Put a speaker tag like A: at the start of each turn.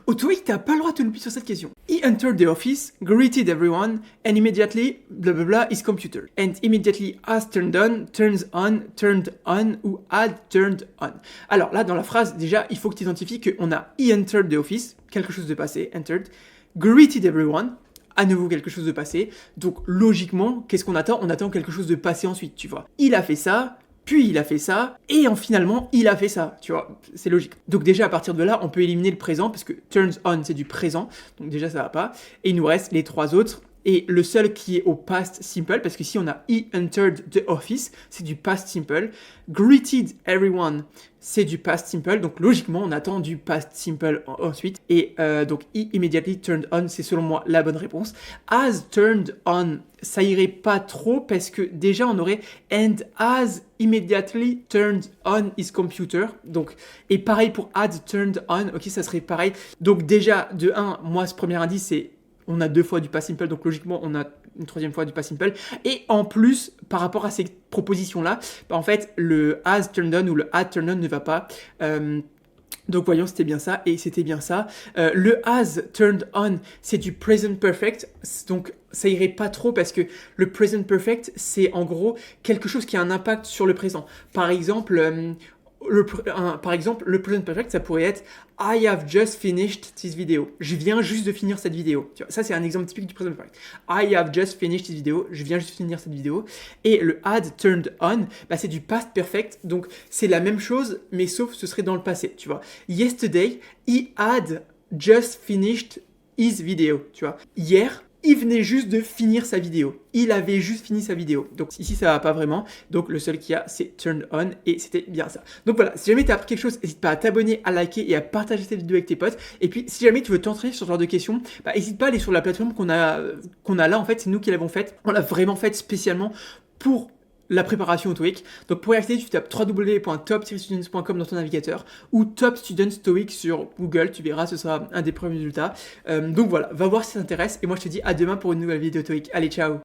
A: Au TOEIC, t'as pas le droit de te louper sur cette question. He entered the office, greeted everyone, and immediately, blablabla, his computer. And immediately has turned on, turns on, turned on, ou had turned on. Alors là, dans la phrase, déjà, il faut que tu identifies qu'on a he entered the office, quelque chose de passé, entered, greeted everyone, à nouveau quelque chose de passé. Donc logiquement, qu'est-ce qu'on attend? On attend quelque chose de passé ensuite, tu vois. Il a fait ça, puis il a fait ça, et finalement, il a fait ça, tu vois, c'est logique. Donc déjà, à partir de là, on peut éliminer le présent, parce que turns on, c'est du présent, donc déjà, ça va pas. Et il nous reste les trois autres, et le seul qui est au past simple, parce que si on a he entered the office, c'est du past simple. Greeted everyone, c'est du past simple, donc logiquement, on attend du past simple ensuite. Et donc, he immediately turned on, c'est selon moi la bonne réponse. Has turned on, ça irait pas trop, parce que déjà, on aurait and has immediately turned on his computer. Donc, et pareil pour had turned on, ok, ça serait pareil. Donc déjà, de 1, moi, ce premier indice, c'est on a 2 fois du past simple, donc logiquement, on a une 3e fois du past simple. Et en plus, par rapport à ces propositions-là, bah en fait, le has turned on ou le had turned on ne va pas. Donc voyons, c'était bien ça, et c'était bien ça. Le has turned on, c'est du present perfect, donc ça irait pas trop parce que le present perfect, c'est en gros quelque chose qui a un impact sur le présent. Par exemple, le present perfect, ça pourrait être I have just finished this video. Je viens juste de finir cette vidéo. Tu vois, ça, c'est un exemple typique du present perfect. I have just finished this video. Je viens juste de finir cette vidéo. Et le had turned on, bah, c'est du past perfect. Donc, c'est la même chose, mais sauf ce serait dans le passé. Tu vois. Yesterday, he had just finished his video. Tu vois. Hier, il venait juste de finir sa vidéo. Il avait juste fini sa vidéo. Donc ici, ça va pas vraiment. Donc le seul qu'il y a, c'est turned on et c'était bien ça. Donc voilà, si jamais tu as appris quelque chose, n'hésite pas à t'abonner, à liker et à partager cette vidéo avec tes potes. Et puis si jamais tu veux t'entraîner sur ce genre de questions, bah, n'hésite pas à aller sur la plateforme qu'on a là. En fait, c'est nous qui l'avons faite. On l'a vraiment faite spécialement pour la préparation au TOEIC. Donc pour y accéder, tu tapes www.top-students.com dans ton navigateur ou Top Students TOEIC sur Google, tu verras, ce sera un des premiers résultats. Donc voilà, va voir si ça t'intéresse et moi je te dis à demain pour une nouvelle vidéo TOEIC. Allez, ciao!